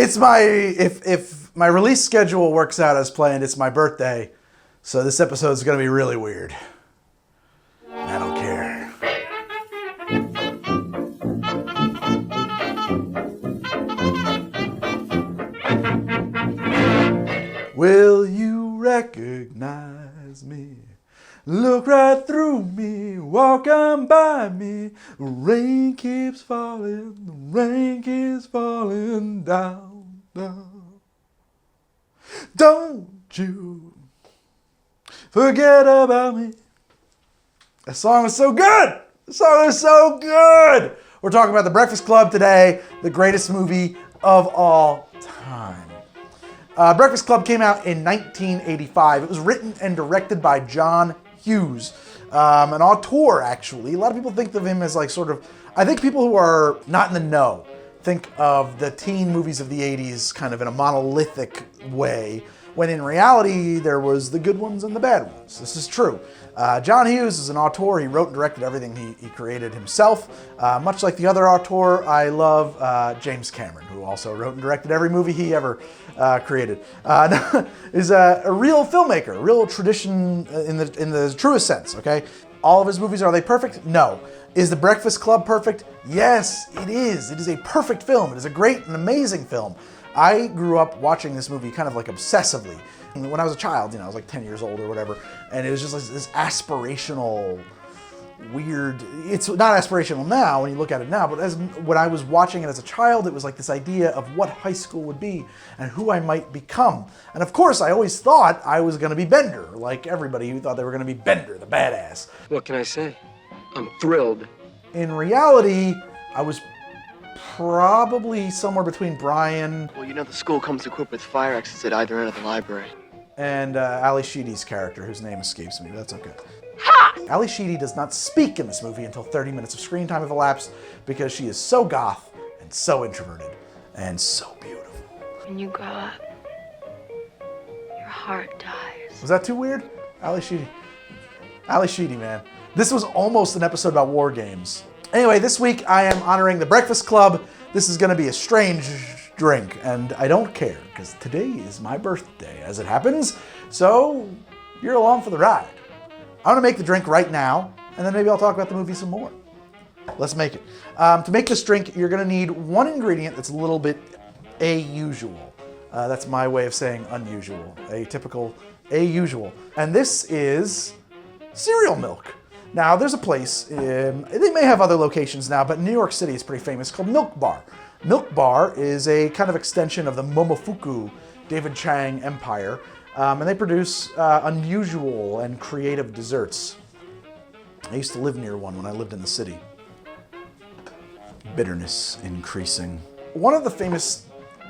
It's my, if my release schedule works out as planned, it's my birthday. So this episode is going to be really weird. I don't care. Will you recognize me? Look right through me, walk on by me. The rain keeps falling, the rain keeps falling down, down. Don't you forget about me. That song is so good. The song is so good. We're talking about The Breakfast Club today, the greatest movie of all time. Breakfast Club came out in 1985. It was written and directed by John Hughes, an auteur, actually. A lot of people think of him as like sort of, I think people who are not in the know think of the teen movies of the 80s kind of in a monolithic way, when in reality there was the good ones and the bad ones. This is true. John Hughes is an auteur. He wrote and directed everything he created himself. Much like the other auteur, I love James Cameron, who also wrote and directed every movie he ever created. Is a real filmmaker, a real tradition in the truest sense, okay? All of his movies, are they perfect? No. Is The Breakfast Club perfect? Yes, it is. It is a perfect film. It is a great and amazing film. I grew up watching this movie kind of like obsessively. When I was a child, I was like 10 years old or whatever, and it was just like this aspirational, weird, it's not aspirational now when you look at it now, but when I was watching it as a child, it was like this idea of what high school would be and who I might become. And of course, I always thought I was going to be Bender, like everybody who thought they were going to be Bender, the badass. What can I say? I'm thrilled. In reality, I was probably somewhere between Brian. Well, the school comes equipped with fire exits at either end of the library. And Ali Sheedy's character, whose name escapes me, but that's okay. Ha! Ali Sheedy does not speak in this movie until 30 minutes of screen time have elapsed because she is so goth and so introverted and so beautiful. When you grow up, your heart dies. Was that too weird? Ali Sheedy. Ali Sheedy, man. This was almost an episode about war games. Anyway, this week I am honoring The Breakfast Club. This is going to be a strange drink, and I don't care, because today is my birthday, as it happens, so you're along for the ride. I'm going to make the drink right now, and then maybe I'll talk about the movie some more. Let's make it. To make this drink, you're going to need one ingredient that's a little bit usual. That's my way of saying unusual, atypical, usual. And this is cereal milk. Now, there's a place, they may have other locations now, but in New York City it's pretty famous, called Milk Bar. Milk Bar is a kind of extension of the Momofuku David Chang empire, and they produce unusual and creative desserts. I used to live near one when I lived in the city. Bitterness increasing. One of the famous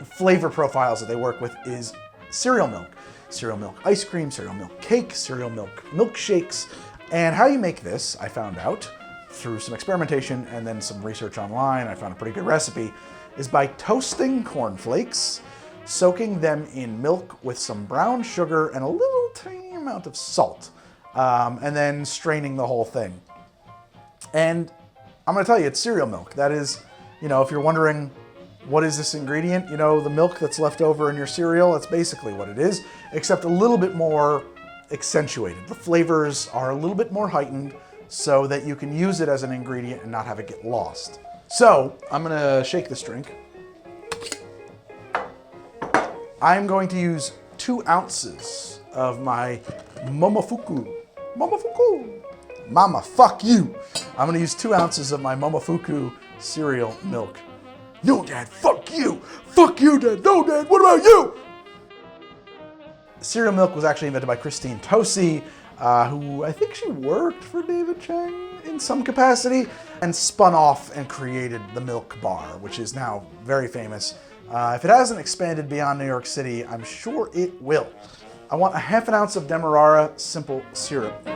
flavor profiles that they work with is cereal milk. Cereal milk ice cream, cereal milk cake, cereal milk milkshakes. And how you make this, I found out through some experimentation and then some research online, I found a pretty good recipe, is by toasting cornflakes, soaking them in milk with some brown sugar and a little tiny amount of salt, and then straining the whole thing. And I'm gonna tell you, it's cereal milk. That is, if you're wondering, what is this ingredient? The milk that's left over in your cereal, that's basically what it is, except a little bit more accentuated. The flavors are a little bit more heightened so that you can use it as an ingredient and not have it get lost. So I'm gonna shake this drink. I'm going to use 2 ounces of my Momofuku. Mama, fuck you. I'm gonna use 2 ounces of my Momofuku cereal milk. No, Dad, fuck you. Fuck you, Dad. No, Dad, what about you? Cereal milk was actually invented by Christine Tosi, who I think she worked for David Chang in some capacity, and spun off and created the Milk Bar, which is now very famous. If it hasn't expanded beyond New York City, I'm sure it will. I want a ½ ounce of Demerara simple syrup.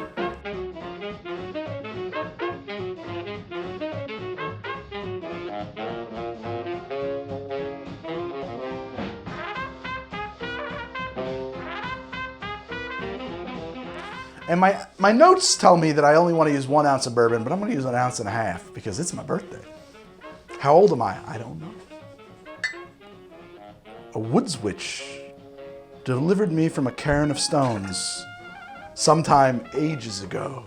And my notes tell me that I only want to use 1 ounce of bourbon, but I'm going to use 1.5 ounces because it's my birthday. How old am I? I don't know. A woods witch delivered me from a cairn of stones sometime ages ago.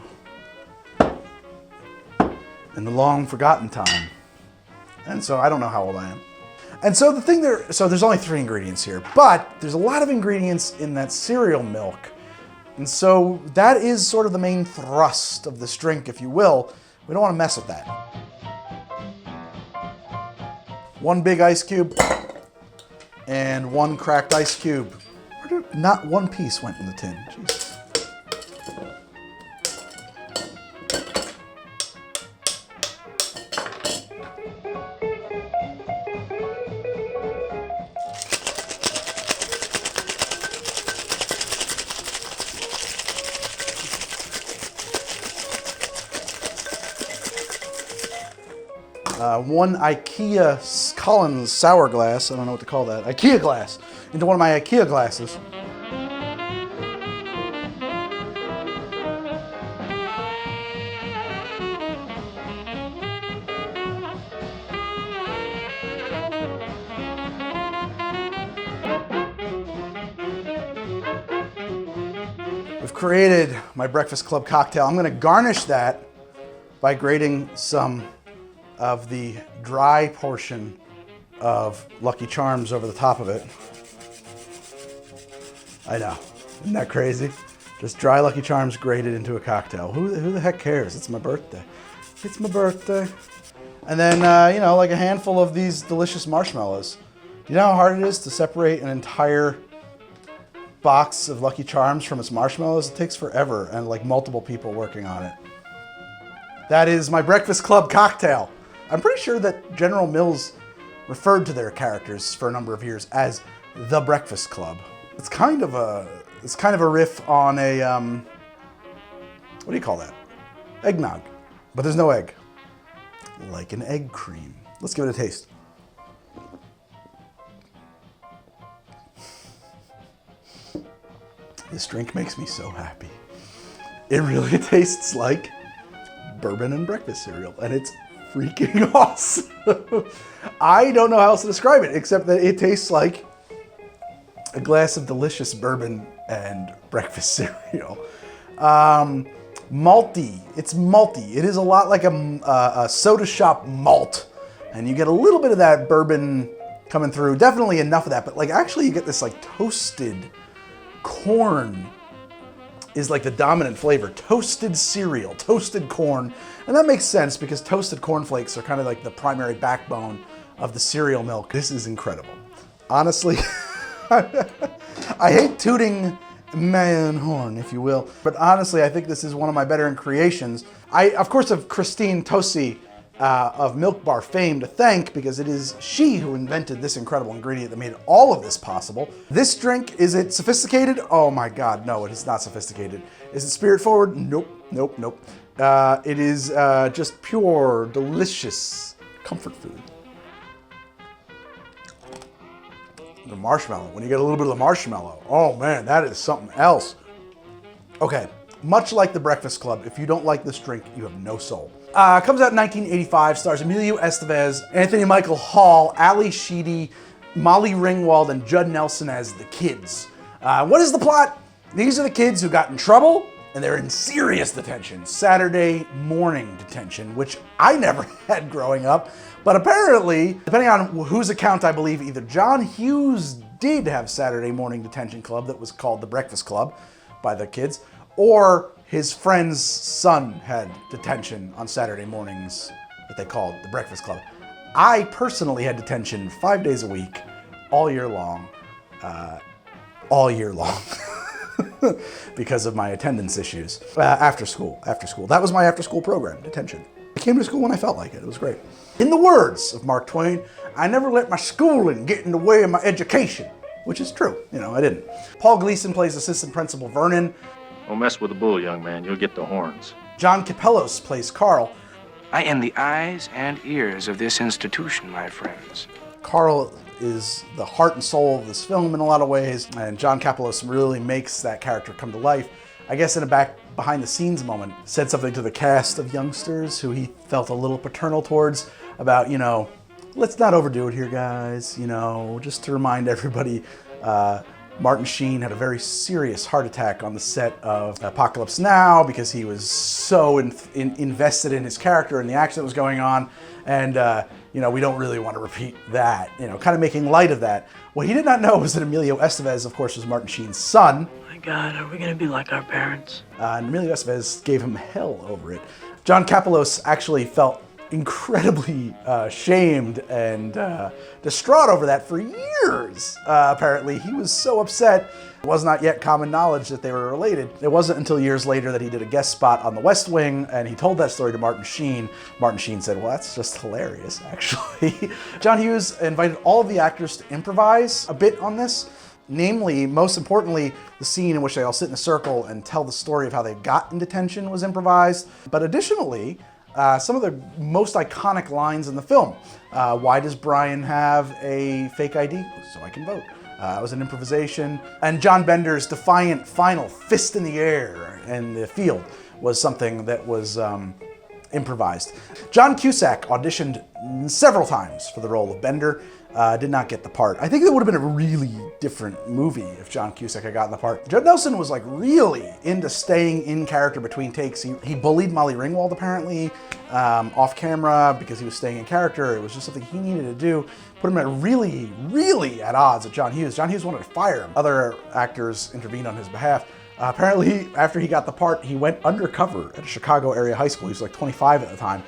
In the long forgotten time. And so I don't know how old I am. And so there's only 3 ingredients here, but there's a lot of ingredients in that cereal milk. And so that is sort of the main thrust of this drink, if you will. We don't want to mess with that. 1 big ice cube and 1 cracked ice cube. Not 1 piece went in the tin. Jeez. One IKEA Collins sour glass, I don't know what to call that, IKEA glass, into one of my IKEA glasses. We've created my Breakfast Club cocktail. I'm going to garnish that by grating some of the dry portion of Lucky Charms over the top of it. I know, isn't that crazy? Just dry Lucky Charms grated into a cocktail. Who the heck cares? It's my birthday. It's my birthday. And then, like a handful of these delicious marshmallows. Do you know how hard it is to separate an entire box of Lucky Charms from its marshmallows? It takes forever and like multiple people working on it. That is my Breakfast Club cocktail. I'm pretty sure that General Mills referred to their characters for a number of years as the Breakfast Club. It's kind of a riff on a what do you call that? Eggnog, but there's no egg. Like an egg cream. Let's give it a taste. This drink makes me so happy. It really tastes like bourbon and breakfast cereal, and it's freaking awesome. I don't know how else to describe it, except that it tastes like a glass of delicious bourbon and breakfast cereal. Malty. It's malty. It is a lot like a soda shop malt, and you get a little bit of that bourbon coming through. Definitely enough of that, but like actually you get this like toasted corn is like the dominant flavor. Toasted cereal, toasted corn. And that makes sense because toasted cornflakes are kind of like the primary backbone of the cereal milk. This is incredible. Honestly, I hate tooting my own horn, if you will. But honestly, I think this is one of my better creations. I, of course, have Christine Tosi of Milk Bar fame to thank because it is she who invented this incredible ingredient that made all of this possible. This drink, is it sophisticated? Oh my God, no, it is not sophisticated. Is it spirit forward? Nope, nope, nope. It is just pure, delicious comfort food. The marshmallow, when you get a little bit of the marshmallow, oh man, that is something else. Okay, much like the Breakfast Club, if you don't like this drink, you have no soul. Comes out in 1985, stars Emilio Estevez, Anthony Michael Hall, Ali Sheedy, Molly Ringwald, and Jud Nelson as the kids. What is the plot? These are the kids who got in trouble and they're in serious detention, Saturday morning detention, which I never had growing up. But apparently, depending on whose account I believe, either John Hughes did have Saturday morning detention club that was called the Breakfast Club by the kids, or his friend's son had detention on Saturday mornings that they called the Breakfast Club. I personally had detention 5 days a week, all year long, because of my attendance issues. After school. That was my after school program, detention. I came to school when I felt like it. It was great. In the words of Mark Twain, I never let my schooling get in the way of my education, which is true. I didn't. Paul Gleason plays assistant principal Vernon. Don't mess with the bull, young man. You'll get the horns. John Capellos plays Carl. I am the eyes and ears of this institution, my friends. Carl is the heart and soul of this film in a lot of ways, and John Capellos really makes that character come to life. I guess in a behind the scenes moment, said something to the cast of youngsters who he felt a little paternal towards about, let's not overdo it here, guys. You know, just to remind everybody, Martin Sheen had a very serious heart attack on the set of Apocalypse Now because he was so invested in his character and the action that was going on. And, you know, we don't really want to repeat that, you know, kind of making light of that. What he did not know was that Emilio Estevez, of course, was Martin Sheen's son. My God, are we going to be like our parents? And Emilio Estevez gave him hell over it. John Kapelos actually felt incredibly shamed and distraught over that for years. Apparently, he was so upset. It was not yet common knowledge that they were related. It wasn't until years later that he did a guest spot on The West Wing, and he told that story to Martin Sheen. Martin Sheen said, well, that's just hilarious, actually. John Hughes invited all of the actors to improvise a bit on this. Namely, most importantly, the scene in which they all sit in a circle and tell the story of how they got in detention was improvised. But additionally, some of the most iconic lines in the film. Why does Brian have a fake ID? So I can vote. It was an improvisation. And John Bender's defiant final fist in the air in the field was something that was improvised. John Cusack auditioned several times for the role of Bender. Did not get the part. I think it would have been a really different movie if John Cusack had gotten the part. Jud Nelson was like really into staying in character between takes. He bullied Molly Ringwald apparently off camera because he was staying in character. It was just something he needed to do. Put him at really at odds with John Hughes. John Hughes wanted to fire him. Other actors intervened on his behalf. Apparently, after he got the part, he went undercover at a Chicago area high school. He was like 25 at the time.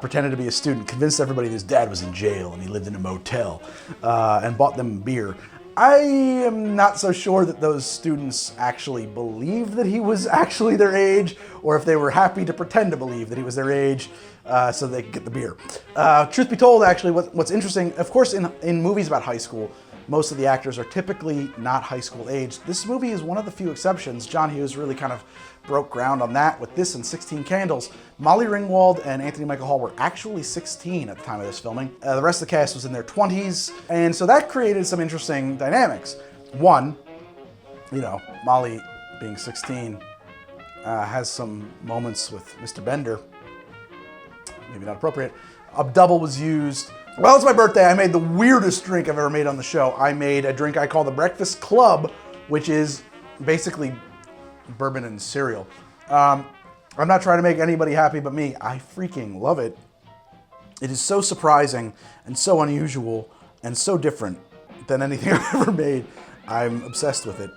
Pretended to be a student, convinced everybody that his dad was in jail and he lived in a motel, and bought them beer. I am not so sure that those students actually believed that he was actually their age, or if they were happy to pretend to believe that he was their age so they could get the beer. Truth be told, actually, what's interesting, of course, in movies about high school, most of the actors are typically not high school age. This movie is one of the few exceptions. John Hughes really kind of broke ground on that with this and 16 Candles. Molly Ringwald and Anthony Michael Hall were actually 16 at the time of this filming. The rest of the cast was in their 20s, and so that created some interesting dynamics. One, you know, Molly being 16 has some moments with Mr. Bender. Maybe not appropriate. A double was used. Well, it's my birthday. I made the weirdest drink I've ever made on the show. I made a drink I call the Breakfast Club, which is basically bourbon and cereal. I'm not trying to make anybody happy but me. I freaking love it. It is so surprising and so unusual and so different than anything I've ever made. I'm obsessed with it.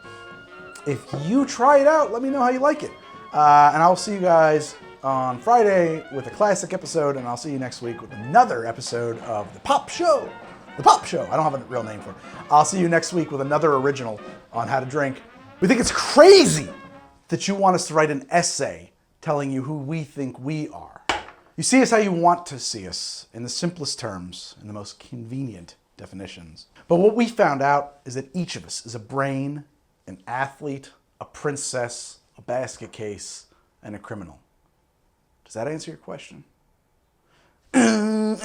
If you try it out, let me know how you like it. And I'll see you guys on Friday with a classic episode, and I'll see you next week with another episode of The Pop Show. The Pop Show. I don't have a real name for it. I'll see you next week with another original on how to drink. We think it's crazy that you want us to write an essay telling you who we think we are. You see us how you want to see us, in the simplest terms, in the most convenient definitions. But what we found out is that each of us is a brain, an athlete, a princess, a basket case, and a criminal. Does that answer your question? Hey.